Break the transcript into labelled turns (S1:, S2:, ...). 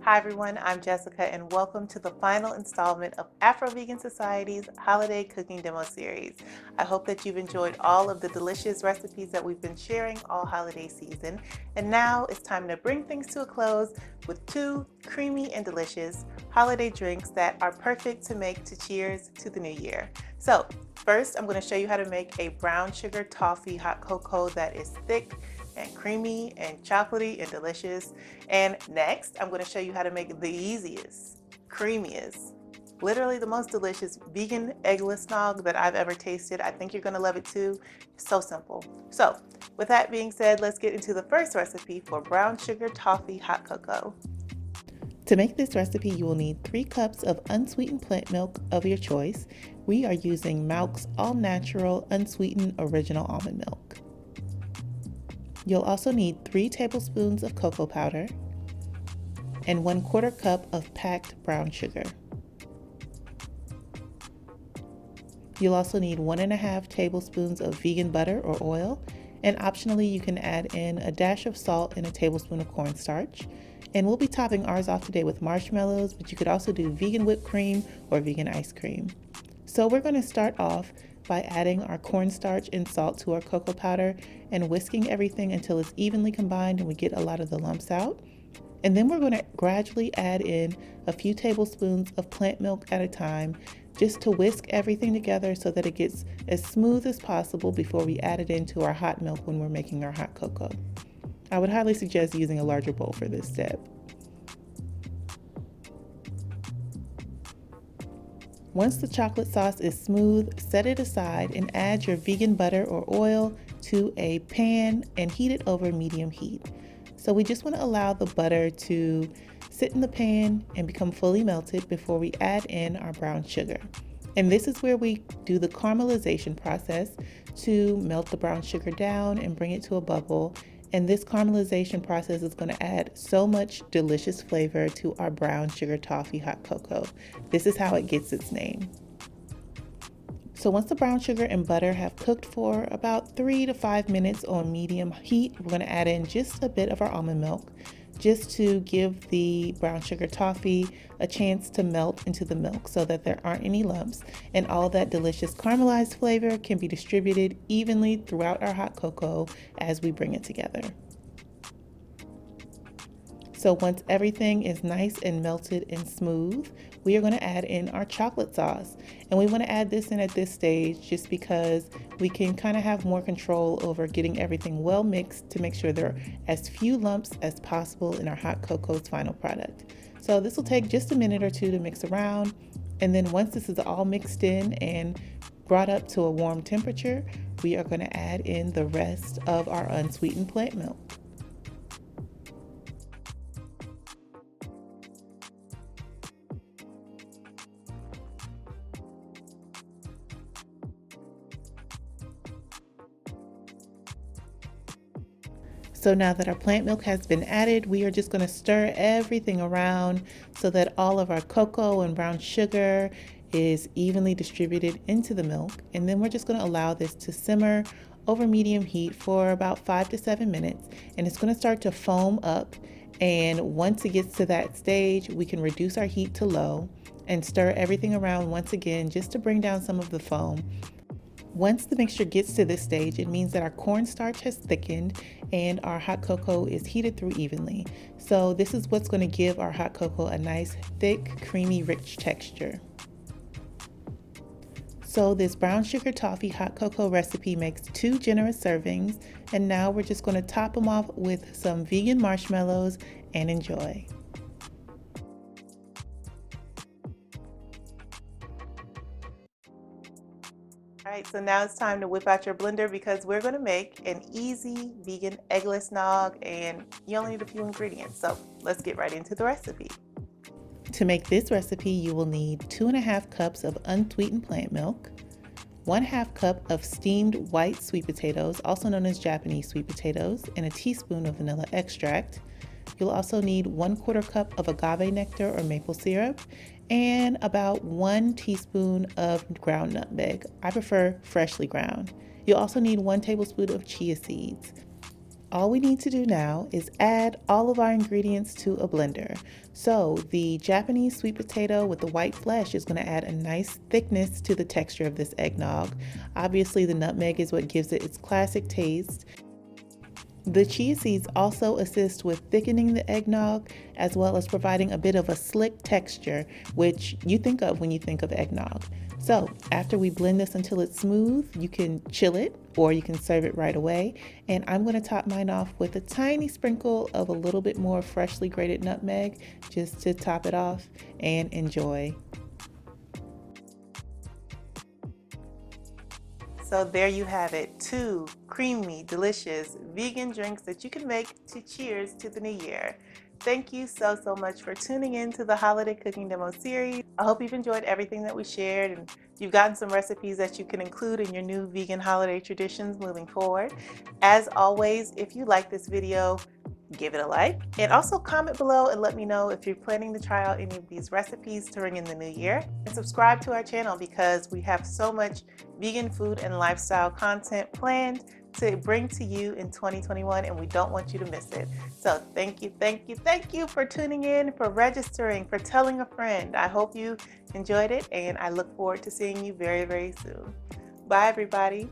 S1: Hi everyone, I'm Jessica and welcome to the final installment of Afro-Vegan Society's Holiday Cooking Demo Series. I hope that you've enjoyed all of the delicious recipes that we've been sharing all holiday season. And now it's time to bring things to a close with two creamy and delicious holiday drinks that are perfect to make to cheers to the new year. So first, I'm going to show you how to make a brown sugar toffee hot cocoa that is thick and creamy and chocolatey and delicious. And next, I'm going to show you how to make the easiest, creamiest, literally the most delicious vegan eggless nog that I've ever tasted. I think you're going to love it too. It's so simple. So with that being said, let's get into the first recipe for brown sugar toffee hot cocoa. To make this recipe, you will need 3 cups of unsweetened plant milk of your choice. We are using Malk's All Natural Unsweetened Original Almond Milk. You'll also need 3 tablespoons of cocoa powder and 1/4 cup of packed brown sugar. You'll also need 1½ tablespoons of vegan butter or oil, and optionally you can add in a dash of salt and a tablespoon of cornstarch. And we'll be topping ours off today with marshmallows, but you could also do vegan whipped cream or vegan ice cream. So we're going to start off by adding our cornstarch and salt to our cocoa powder and whisking everything until it's evenly combined and we get a lot of the lumps out. And then we're going to gradually add in a few tablespoons of plant milk at a time, just to whisk everything together so that it gets as smooth as possible before we add it into our hot milk when we're making our hot cocoa. I would highly suggest using a larger bowl for this step. Once the chocolate sauce is smooth, set it aside and add your vegan butter or oil to a pan and heat it over medium heat. So we just want to allow the butter to sit in the pan and become fully melted before we add in our brown sugar. And this is where we do the caramelization process to melt the brown sugar down and bring it to a bubble. And this caramelization process is going to add so much delicious flavor to our brown sugar toffee hot cocoa. This is how it gets its name. So once the brown sugar and butter have cooked for about 3 to 5 minutes on medium heat, we're going to add in just a bit of our almond milk, just to give the brown sugar toffee a chance to melt into the milk so that there aren't any lumps, and all that delicious caramelized flavor can be distributed evenly throughout our hot cocoa as we bring it together. So once everything is nice and melted and smooth, we are going to add in our chocolate sauce. And we want to add this in at this stage just because we can kind of have more control over getting everything well mixed to make sure there are as few lumps as possible in our hot cocoa's final product. So this will take just a minute or two to mix around. And then once this is all mixed in and brought up to a warm temperature, we are going to add in the rest of our unsweetened plant milk. So now that our plant milk has been added, we are just going to stir everything around so that all of our cocoa and brown sugar is evenly distributed into the milk. And then we're just going to allow this to simmer over medium heat for about 5 to 7 minutes. And it's going to start to foam up. And once it gets to that stage, we can reduce our heat to low and stir everything around once again just to bring down some of the foam. Once the mixture gets to this stage, it means that our cornstarch has thickened and our hot cocoa is heated through evenly. So this is what's going to give our hot cocoa a nice, thick, creamy, rich texture. So this brown sugar toffee hot cocoa recipe makes 2 generous servings, and now we're just going to top them off with some vegan marshmallows and enjoy. All right, so now it's time to whip out your blender because we're going to make an easy vegan eggless nog, and you only need a few ingredients. So let's get right into the recipe. To make this recipe, you will need 2½ cups of unsweetened plant milk, 1/2 cup of steamed white sweet potatoes, also known as Japanese sweet potatoes, and a teaspoon of vanilla extract. You'll also need 1/4 cup of agave nectar or maple syrup, and about 1 teaspoon of ground nutmeg. I prefer freshly ground. You'll also need 1 tablespoon of chia seeds. All we need to do now is add all of our ingredients to a blender. So the Japanese sweet potato with the white flesh is going to add a nice thickness to the texture of this eggnog. Obviously, the nutmeg is what gives it its classic taste. The chia seeds also assist with thickening the eggnog as well as providing a bit of a slick texture, which you think of when you think of eggnog. So after we blend this until it's smooth, you can chill it or you can serve it right away. And I'm going to top mine off with a tiny sprinkle of a little bit more freshly grated nutmeg just to top it off and enjoy. So there you have it, 2 creamy, delicious vegan drinks that you can make to cheers to the new year. Thank you so much for tuning in to the Holiday Cooking Demo series. I hope you've enjoyed everything that we shared and you've gotten some recipes that you can include in your new vegan holiday traditions moving forward. As always, if you like this video, give it a like and also comment below and let me know if you're planning to try out any of these recipes to ring in the new year, and subscribe to our channel because we have so much vegan food and lifestyle content planned to bring to you in 2021 and we don't want you to miss it. So thank you for tuning in, for registering, for telling a friend. I hope you enjoyed it and I look forward to seeing you very soon. Bye everybody.